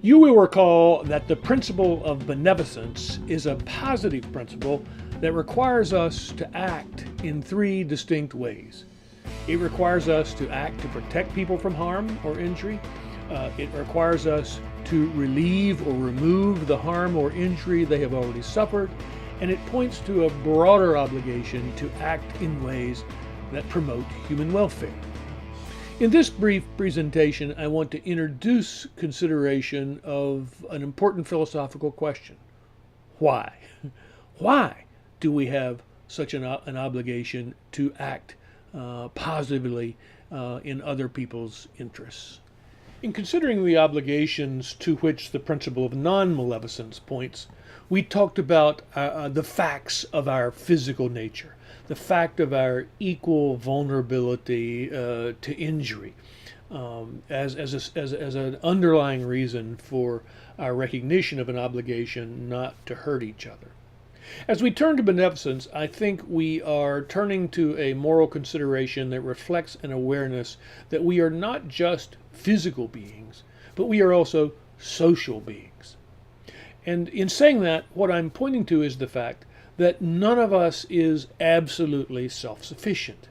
You will recall that the principle of beneficence is a positive principle that requires us to act in three distinct ways. It requires us to act to protect people from harm or injury. It requires us to relieve or remove the harm or injury they have already suffered. And it points to a broader obligation to act in ways that promote human welfare. In this brief presentation, I want to introduce consideration of an important philosophical question. Why? Why do we have such an obligation to act positively in other people's interests? In considering the obligations to which the principle of non-maleficence points, we talked about the facts of our physical nature, the fact of our equal vulnerability to injury as an underlying reason for our recognition of an obligation not to hurt each other. As we turn to beneficence, I think we are turning to a moral consideration that reflects an awareness that we are not just physical beings, but we are also social beings. And in saying that, what I'm pointing to is the fact that none of us is absolutely self-sufficient.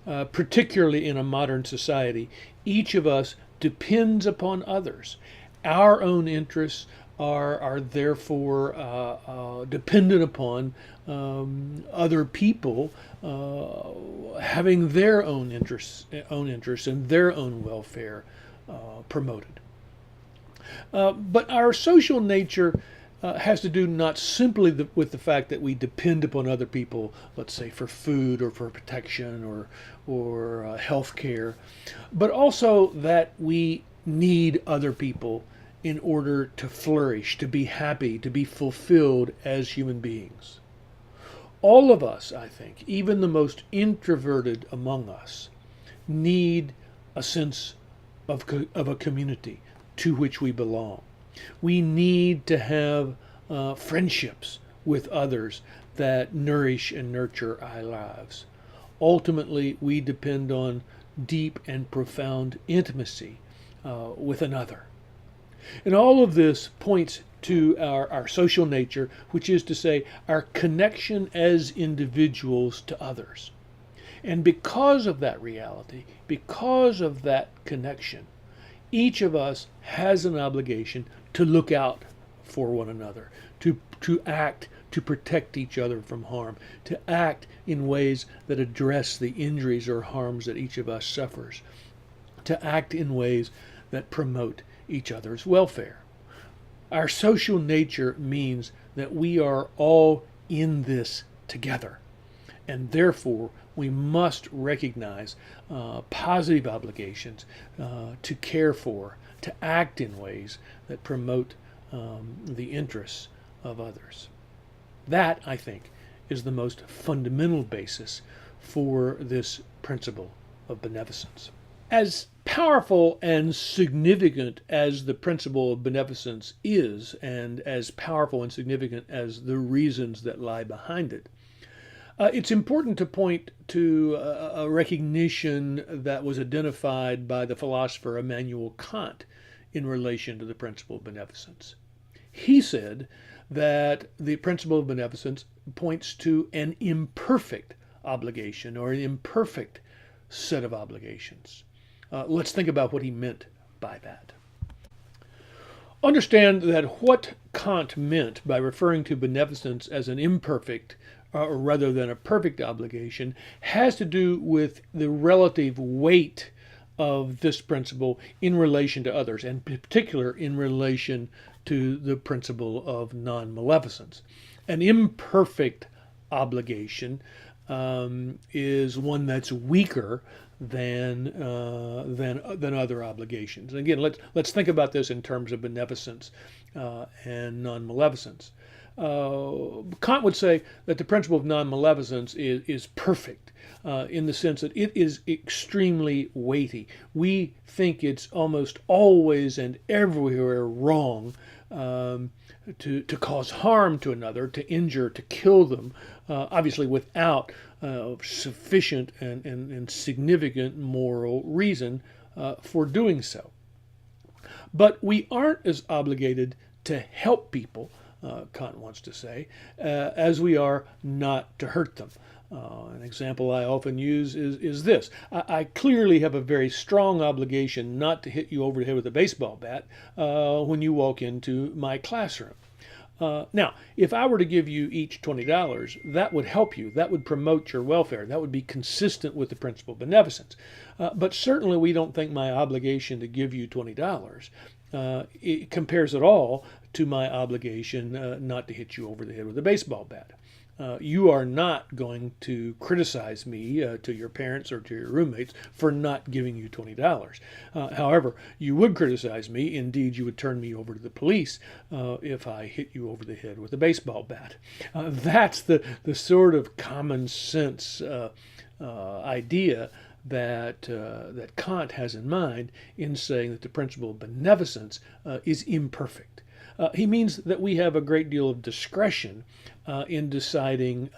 Particularly in a modern society, each of us depends upon others. Our own interests are therefore dependent upon other people having their own interests and their own welfare promoted. But our social nature has to do not simply with the fact that we depend upon other people, let's say for food or for protection or health care, but also that we need other people in order to flourish, to be happy, to be fulfilled as human beings. All of us, I think, even the most introverted among us, need a sense of a community to which we belong. We need to have friendships with others that nourish and nurture our lives. Ultimately, we depend on deep and profound intimacy with another. And all of this points to our social nature, which is to say, our connection as individuals to others. And because of that reality, because of that connection, each of us has an obligation to look out for one another, to act to protect each other from harm, to act in ways that address the injuries or harms that each of us suffers, to act in ways that promote each other's welfare. Our social nature means that we are all in this together, and therefore we must recognize positive obligations to care for, to act in ways that promote the interests of others. That, I think, is the most fundamental basis for this principle of beneficence. As powerful and significant as the principle of beneficence is, and as powerful and significant as the reasons that lie behind it, it's important to point to a recognition that was identified by the philosopher Immanuel Kant in relation to the principle of beneficence. He said that the principle of beneficence points to an imperfect obligation or an imperfect set of obligations. Let's think about what he meant by that. Understand that what Kant meant by referring to beneficence as an imperfect or rather than a perfect obligation has to do with the relative weight of this principle in relation to others, and in particular in relation to the principle of non-maleficence. An imperfect obligation is one that's weaker than other obligations. And again, let's think about this in terms of beneficence and non-maleficence. Kant would say that the principle of non-maleficence is perfect in the sense that it is extremely weighty. We think it's almost always and everywhere wrong to cause harm to another, to injure, to kill them, obviously without sufficient and significant moral reason for doing so. But we aren't as obligated to help people, Kant wants to say, as we are not to hurt them. An example I often use is this. I clearly have a very strong obligation not to hit you over the head with a baseball bat when you walk into my classroom. Now, if I were to give you each $20, that would help you. That would promote your welfare. That would be consistent with the principle of beneficence. But certainly we don't think my obligation to give you $20 it compares at all to my obligation not to hit you over the head with a baseball bat. You are not going to criticize me to your parents or to your roommates for not giving you $20. However, you would criticize me. Indeed, you would turn me over to the police if I hit you over the head with a baseball bat. That's the sort of common sense idea that Kant has in mind in saying that the principle of beneficence is imperfect. He means that we have a great deal of discretion in deciding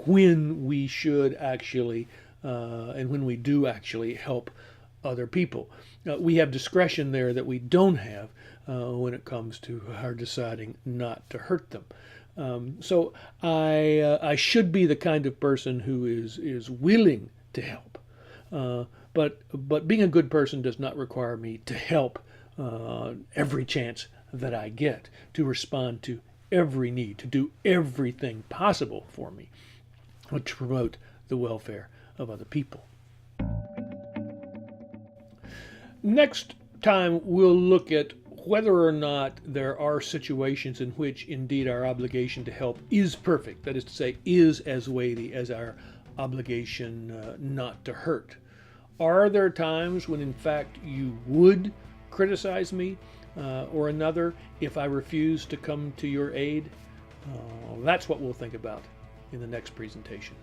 when we should actually and when we do actually help other people. We have discretion there that we don't have when it comes to our deciding not to hurt them. So I should be the kind of person who is willing to help. But being a good person does not require me to help every chance that I get, to respond to every need, to do everything possible for me, to promote the welfare of other people. Next time, we'll look at whether or not there are situations in which indeed our obligation to help is perfect, that is to say, is as weighty as our obligation not to hurt. Are there times when in fact you would criticize me or another if I refuse to come to your aid? That's what we'll think about in the next presentation.